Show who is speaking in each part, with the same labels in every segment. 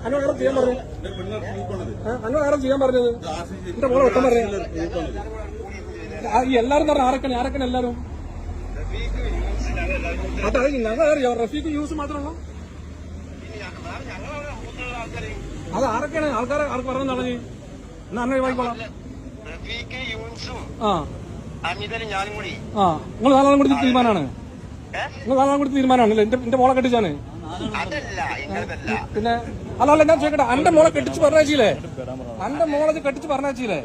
Speaker 1: അനുവാദം ചെയ്യാൻ പറഞ്ഞു. അനുവാദം ചെയ്യാൻ പറഞ്ഞത് എന്റെ മോളെ വെട്ടം പറഞ്ഞു. ഈ എല്ലാരും പറഞ്ഞ ആരൊക്കെ എല്ലാരും അതെ ഞങ്ങളറിയോ റഫീഖ് യൂസ് മാത്രമല്ല അത് ആരൊക്കെയാണ് ആൾക്കാരെ ആർക്ക് പറഞ്ഞാണ് എന്നാ അന്നെ വായിക്കോളാം. നിങ്ങൾ നാലാളും കൂടി തീരുമാനമാണ്. നിങ്ങൾ നാലാളും കൂടി തീരുമാനമാണല്ലേ എന്റെ മോളെ കെട്ടിച്ചാണ്. പിന്നെ അല്ല ഞാൻ ചോദിക്കട്ടെ, എന്റെ മോളെ കെട്ടിച്ച് പറഞ്ഞേച്ചില്ലേ? എന്റെ മോളെ കെട്ടിച്ച് പറഞ്ഞേച്ചില്ലേ?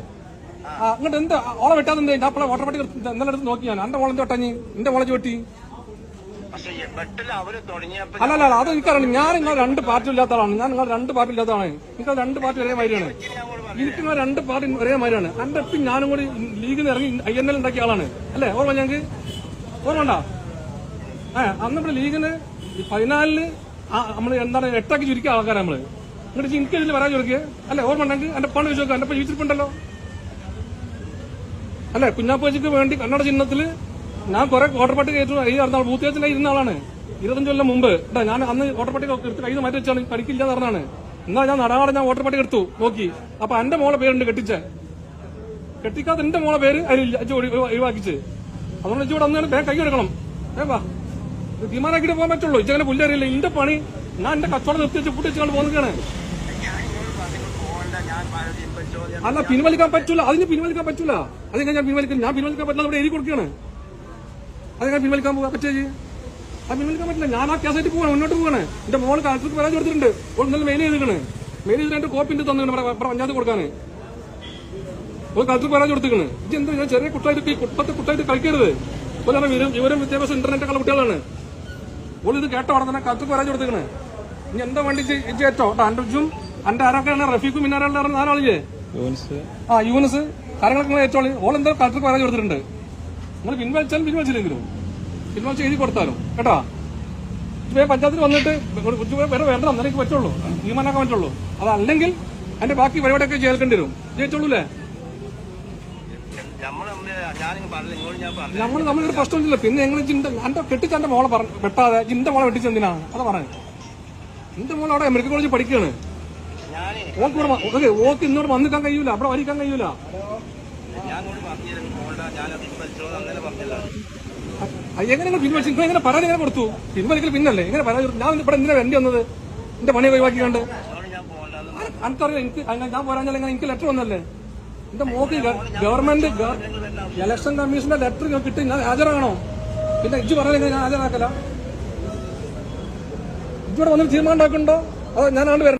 Speaker 1: അങ്ങോട്ട് എന്താ ഓളെ വെട്ടാതെ ഞാൻ അപ്പോഴെ ഓട്ടോമാറ്റിക് ഇന്നലെ എടുത്ത് നോക്കി ഞാൻ. എന്റെ മോളെ വെട്ടാഞ്ഞ് എന്റെ മോളെ വെട്ടി. അല്ലല്ല അത് എനിക്കറിയാം. ഞാൻ നിങ്ങൾ രണ്ട് പാർട്ടി ഇല്ലാത്ത ആളാണ്. ഞാൻ നിങ്ങൾ രണ്ട് പാർട്ടി ഇല്ലാത്ത ആളാണ്. നിങ്ങൾ രണ്ട് പാർട്ടി ഒരേ മാതിരിയാണ്. എനിക്ക് നിങ്ങൾ രണ്ട് പാർട്ടി ഒരേ മാതിരിയാണ്. എന്റെ ഇപ്പം ഞാനും കൂടി ലീഗിൽ നിന്ന് ഇറങ്ങി INL ഉണ്ടാക്കിയ ആളാണ് അല്ലേ? ഓർമ്മ ഞങ്ങൾക്ക് ഓർമ്മ അന്ന് ഇവിടെ ലീഗിന് 14 നമ്മള് എന്താണ് 8 ചുരുക്കിയ ആൾക്കാരാണ് നമ്മള്. എന്നിട്ട് എനിക്ക് ഇതിൽ വരാൻ ചോദിക്കുക അല്ലെ? ഓർമ്മ ഉണ്ടെങ്കിൽ എന്റെ പണം ചോദിക്കുക. എന്റെ ജീവിച്ചിട്ടുണ്ടല്ലോ അല്ലെ? കുഞ്ഞാപ്പൂച്ചിക്ക് വേണ്ടി കന്നഡ ചിഹ്നത്തില് ഞാൻ കുറെ വോട്ടർപട്ടിക കയറ്റു നടന്ന ബൂത്ത് കേസിൽ ഇരുന്ന ആളാണ്. 25 കൊല്ലം മുമ്പ് ഞാൻ അന്ന് വോട്ടർപട്ടിക എടുത്ത് കയ്യിൽ മാറ്റി വെച്ചാണ്. പഠിക്കില്ലാതെ പറഞ്ഞാണ്. എന്നാൽ ഞാൻ നടാടെ ഞാൻ വോട്ടർപട്ടിക എടുത്തു നോക്കി. അപ്പൊ എന്റെ മോളെ പേരുണ്ട് കെട്ടിക്കാത്ത എന്റെ മോളെ പേര് അതിലില്ല. ഒഴിവാക്കിച്ച്. അതുകൊണ്ട് ഇച്ചിവിടെ അന്ന് കൈ എടുക്കണം. ഏവാ തീരുമാനാക്കിട്ട് പോകാൻ പറ്റുള്ളൂ. ഇച്ചങ്ങനെ പുല്ലറിയില്ല. എന്റെ പണി ഞാൻ എന്റെ കച്ചവടം നിർത്തി വെച്ച് കൂട്ടിച്ചാണ് പോകുന്നതാണ്. അല്ല പിൻവലിക്കാൻ പറ്റൂല. അതിന് പിൻവലിക്കാൻ പറ്റൂല. അതെങ്ങനെ ഞാൻ പിൻവലിക്കാൻ പറ്റില്ല. ഇവിടെ എഴുതി കൊടുക്കുകയാണ്. അതെങ്ങനെ പിൻവലിക്കാൻ പറ്റേ? അത് പിൻവലിക്കാൻ പറ്റില്ല. ഞാൻ ആ കേസായിട്ട് പോവാണ്, മുന്നോട്ട് പോവാണ്. എന്റെ മോള് കളക്ടർക്ക് പരാതി കൊടുത്തിട്ടുണ്ട്. ഇന്നലെ മെയിൽ ചെയ്തിരിക്കണ്. മെയിൽ ചെയ്തിട്ട് എന്റെ കോപ്പി തന്നു ഇവിടെ പഞ്ചായത്ത് കൊടുക്കാന്. ഒരു കളക്ടർക്ക് പരാതി കൊടുത്തിരിക്കണ്. ഇത് എന്താ ഞാൻ ചെറിയ കുട്ടായിട്ട് ഇപ്പത്തെ കുട്ടായിട്ട് കളിക്കരുത്. വിവരം വിദ്യാഭ്യാസം ഇന്റർനെറ്റ് ഉള്ള കുട്ടികളാണ്. ഓൾ ഇത് കേട്ട ഉടനെ തന്നെ കളക്ടർക്ക് പരാതി കൊടുത്തിരിക്കണ്. ഇനി എന്താ വേണ്ടി ഏറ്റോ എന്റെ ഉജ്ജും എന്റെ ആരൊക്കെയാണ് റഫീഖും ഇന്നാരാളുടെ നാലാളില്ലേ യൂനസ് കാര്യങ്ങളൊക്കെ നിങ്ങൾ ഏറ്റോളി. ഓൾ എന്താ കളക്ടർക്ക് പരാതി കൊടുത്തിട്ടുണ്ട്. നിങ്ങൾ പിൻവലിച്ചില്ലെങ്കിലും പിൻവലിച്ച് എഴുതി കൊടുത്താലും കേട്ടോ. പഞ്ചായത്തിൽ വന്നിട്ട് വേറെ വേണ്ട അന്നേരം പറ്റുള്ളൂ, തീരുമാനമാക്കാൻ പറ്റുള്ളൂ. അതല്ലെങ്കിൽ അതിന്റെ ബാക്കി പരിപാടിയൊക്കെ ചേർക്കേണ്ടി വരും. ജയിച്ചോളൂല്ലേ? നമ്മൾ തമ്മിലൊരു പ്രശ്നമില്ല. പിന്നെ ഞങ്ങൾ എന്റെ കെട്ടിച്ച എന്റെ മോളെ വെട്ടാതെ എന്റെ മോളെ വെട്ടിച്ചെന്തിനാണ് അതാ പറഞ്ഞത്. എന്റെ മോളെ അവിടെ മെഡിക്കൽ കോളേജിൽ പഠിക്കുകയാണ്. ഓക്ക് ഇന്നോട് വന്നിക്കാൻ കഴിയൂല, അവിടെ വരിക്കാൻ കഴിയൂല. എങ്ങനെ പിൻവലിച്ചു? നിങ്ങൾ എങ്ങനെ പരാതി എങ്ങനെ കൊടുത്തു? പിൻവലിക്കൽ പിന്നല്ലേ എങ്ങനെ പരാതി? ഞാൻ ഇവിടെ എന്തിനാ വേണ്ടി വന്നത്? എന്റെ പണി ഒഴിവാക്കിക്കാണ്ട് എനിക്കറിയാം. ഞാൻ പോരാഞ്ഞാൽ എനിക്ക് ലെറ്റർ വന്നല്ലേ? എന്റെ മോക്ക് ഗവൺമെന്റ് ഇലക്ഷൻ കമ്മീഷന്റെ ലെറ്റർ കിട്ടി ഞാൻ ഹാജരാകണോ? പിന്നെ ഇജ്ജ് പറഞ്ഞാൽ ഞാൻ ഹാജരാക്കല. ഇജ്ജിവിടെ വന്നിട്ട് തീരുമാനം ഉണ്ടാക്കുന്നുണ്ടോ? അതോ ഞാനാണ്ട് വരണം?